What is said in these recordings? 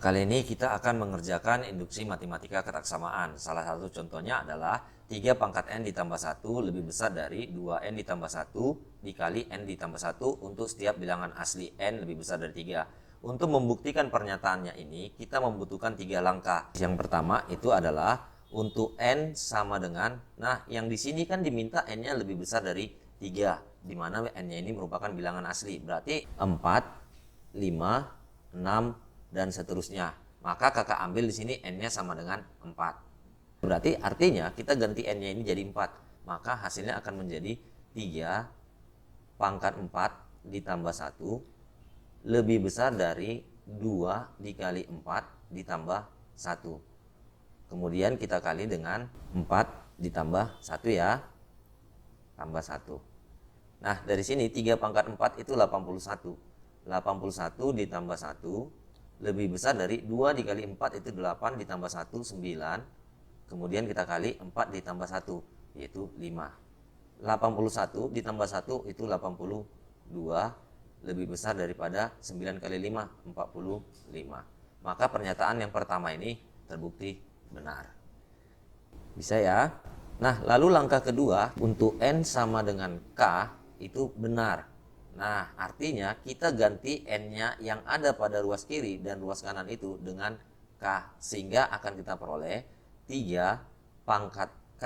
Kali ini kita akan mengerjakan induksi matematika ketaksamaan. Salah satu contohnya adalah 3 pangkat n ditambah 1 lebih besar dari 2n ditambah 1 dikali n ditambah 1 untuk setiap bilangan asli n lebih besar dari 3. Untuk membuktikan pernyataannya ini, kita membutuhkan 3 langkah. Yang pertama itu adalah untuk n sama dengan, nah yang di sini kan diminta n-nya lebih besar dari 3, di mana n-nya ini merupakan bilangan asli. Berarti 4, 5, 6, dan seterusnya. Maka kakak ambil di sini n-nya sama dengan 4. Berarti artinya kita ganti n-nya ini jadi 4. Maka hasilnya akan menjadi 3 pangkat 4 ditambah 1 lebih besar dari 2 dikali 4 ditambah 1. Kemudian kita kali dengan 4 ditambah 1 ya. Tambah 1. Nah, dari sini 3 pangkat 4 itu 81. 81 ditambah 1 lebih besar dari 2 dikali 4 itu 8 ditambah 1, 9. Kemudian kita kali 4 ditambah 1, yaitu 5. 81 ditambah 1 itu 82, lebih besar daripada 9 kali 5, 45. Maka pernyataan yang pertama ini terbukti benar. Bisa ya? Nah, lalu langkah kedua, untuk n sama dengan k itu benar. Nah, artinya kita ganti n-nya yang ada pada ruas kiri dan ruas kanan itu dengan k. Sehingga akan kita peroleh 3 pangkat k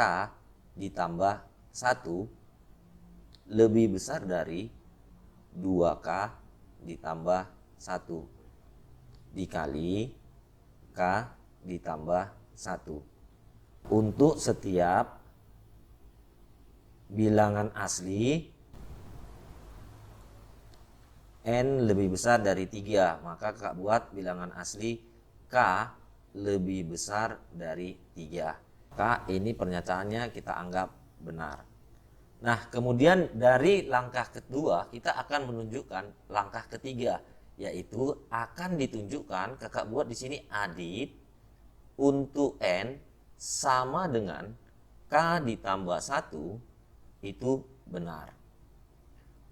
ditambah 1 lebih besar dari 2k ditambah 1 dikali k ditambah 1. Untuk setiap bilangan asli n lebih besar dari 3, maka kakak buat bilangan asli k lebih besar dari 3. K ini pernyataannya kita anggap benar. Nah, kemudian dari langkah kedua kita akan menunjukkan langkah ketiga, yaitu akan ditunjukkan kakak buat di sini adit untuk n sama dengan k ditambah 1 itu benar.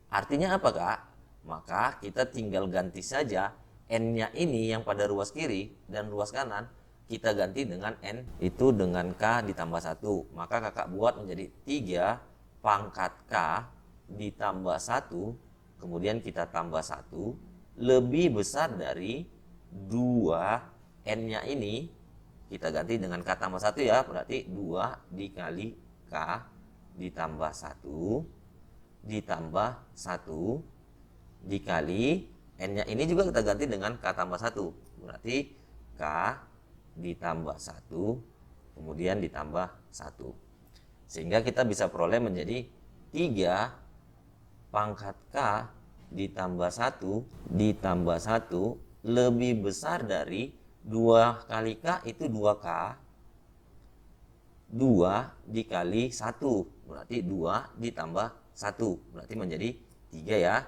Artinya apa, Kak? Maka kita tinggal ganti saja n-nya ini yang pada ruas kiri dan ruas kanan, kita ganti dengan n itu dengan k ditambah 1. Maka kakak buat menjadi 3 pangkat k ditambah 1, kemudian kita tambah 1 lebih besar dari 2 n-nya ini, kita ganti dengan k tambah 1 ya, berarti 2 dikali k ditambah 1 ditambah 1 dikali n-nya ini juga kita ganti dengan k tambah 1. Berarti k ditambah 1 kemudian ditambah 1. Sehingga kita bisa peroleh menjadi 3 pangkat k ditambah 1 ditambah 1 lebih besar dari 2 kali k itu 2k, 2 dikali 1 berarti 2 ditambah 1 berarti menjadi 3 ya,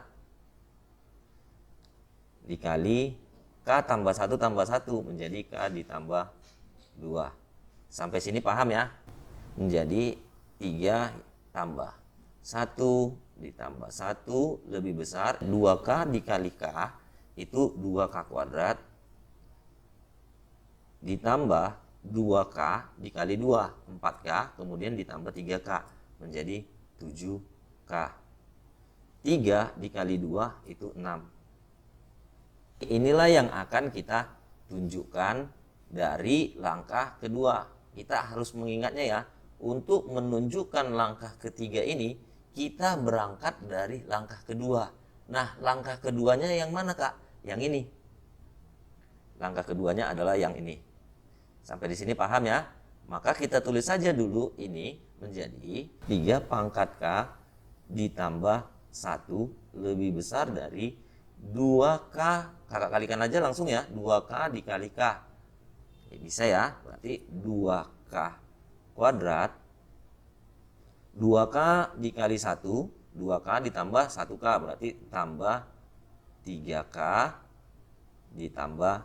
dikali k tambah 1 tambah 1 menjadi k ditambah 2. Sampai sini paham ya? Menjadi 3 tambah 1 ditambah 1 lebih besar 2k dikali k itu 2k kuadrat ditambah 2k dikali 2 4k kemudian ditambah 3k menjadi 7k. 3 dikali 2 itu 6. Inilah yang akan kita tunjukkan dari langkah kedua. Kita harus mengingatnya ya, untuk menunjukkan langkah ketiga ini kita berangkat dari langkah kedua. Nah, langkah keduanya yang mana, Kak? Yang ini. Langkah keduanya adalah yang ini. Sampai di sini paham ya? Maka kita tulis saja dulu ini menjadi 3 pangkat k ditambah 1 lebih besar dari 2k, kakak kalikan aja langsung ya, 2k dikali k. Bisa ya, berarti 2k kuadrat 2k dikali 1, 2k ditambah 1k berarti tambah 3k ditambah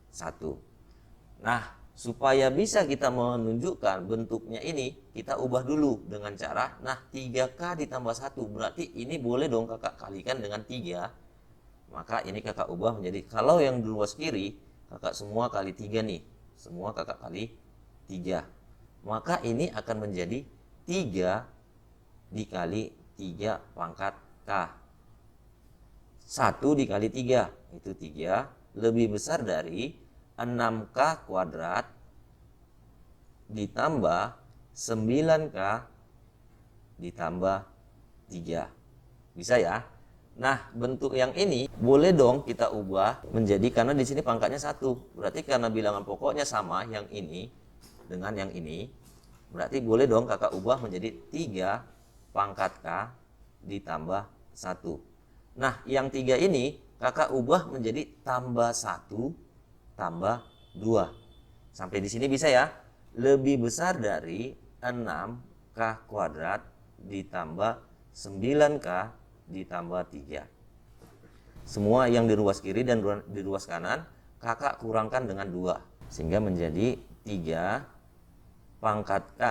1. Nah, supaya bisa kita menunjukkan bentuknya ini, kita ubah dulu dengan cara, nah 3k ditambah 1 berarti ini boleh dong kakak kalikan dengan 3. Maka ini kakak ubah menjadi, kalau yang di ruas kiri kakak semua kali 3 nih. Semua kakak kali 3. Maka ini akan menjadi 3 dikali 3 pangkat K. 1 dikali 3, itu 3, lebih besar dari 6K kuadrat ditambah 9K ditambah 3. Bisa ya? Nah, bentuk yang ini boleh dong kita ubah menjadi, karena di sini pangkatnya 1. Berarti karena bilangan pokoknya sama yang ini dengan yang ini, berarti boleh dong kakak ubah menjadi 3 pangkat K ditambah 1. Nah, yang 3 ini kakak ubah menjadi tambah 1 tambah 2. Sampai di sini bisa ya? Lebih besar dari 6K kuadrat ditambah 9K ditambah 3. Semua yang di ruas kiri dan di ruas kanan kakak kurangkan dengan 2. Sehingga menjadi 3 pangkat K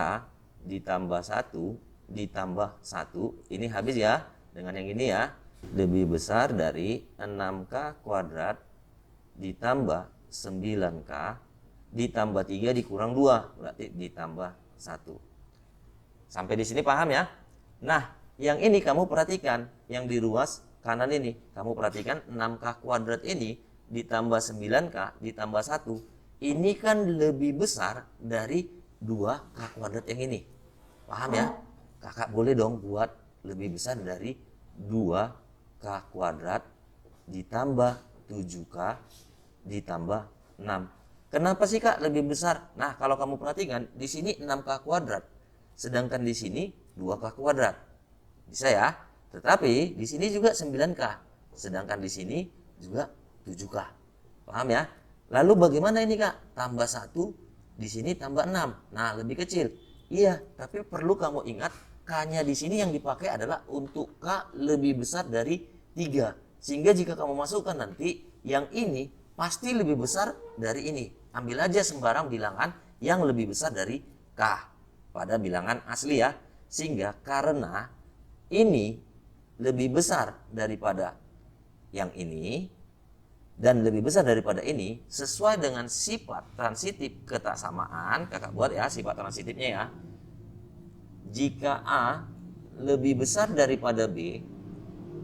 ditambah 1 ditambah 1. Ini habis ya dengan yang ini ya. Lebih besar dari 6K kuadrat ditambah 9K ditambah 3 dikurang 2. Berarti ditambah 1. Sampai di sini paham ya? Nah, yang ini kamu perhatikan, yang di ruas kanan ini, kamu perhatikan 6K kuadrat ini ditambah 9K ditambah 1. Ini kan lebih besar dari 2K kuadrat yang ini. Paham ya? Kakak boleh dong buat lebih besar dari 2K kuadrat ditambah 7K ditambah 6. Kenapa sih Kak lebih besar? Nah, kalau kamu perhatikan, di sini 6K kuadrat. Sedangkan di sini 2K kuadrat. Bisa ya? Tetapi di sini juga 9K. Sedangkan di sini juga 7K. Paham ya? Lalu bagaimana ini Kak? Tambah 1, di sini tambah 6. Nah, lebih kecil. Iya, tapi perlu kamu ingat, K-nya di sini yang dipakai adalah untuk K lebih besar dari 3. Sehingga jika kamu masukkan nanti, yang ini pasti lebih besar dari ini. Ambil aja sembarang bilangan yang lebih besar dari K pada bilangan asli ya. Sehingga karena ini lebih besar daripada yang ini dan lebih besar daripada ini, sesuai dengan sifat transitif ketaksamaan, kakak buat ya sifat transitifnya ya. Jika A lebih besar daripada B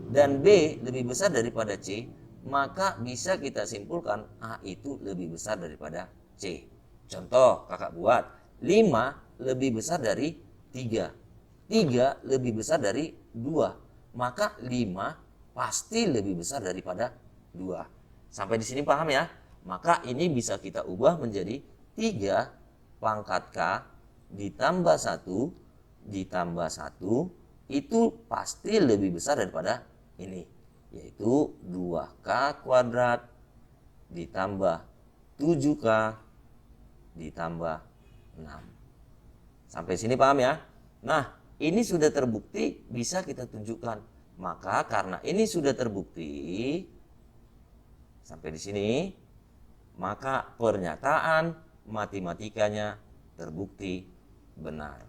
dan B lebih besar daripada C, maka bisa kita simpulkan A itu lebih besar daripada C. Contoh kakak buat, 5 lebih besar dari 3. 3 lebih besar dari 2. Maka 5 pasti lebih besar daripada 2. Sampai di sini paham ya? Maka ini bisa kita ubah menjadi 3 pangkat K ditambah 1 ditambah 1 itu pasti lebih besar daripada ini, yaitu 2K kuadrat ditambah 7K ditambah 6. Sampai sini paham ya? Nah, ini sudah terbukti, bisa kita tunjukkan. Maka karena ini sudah terbukti sampai di sini, maka pernyataan matematikanya terbukti benar.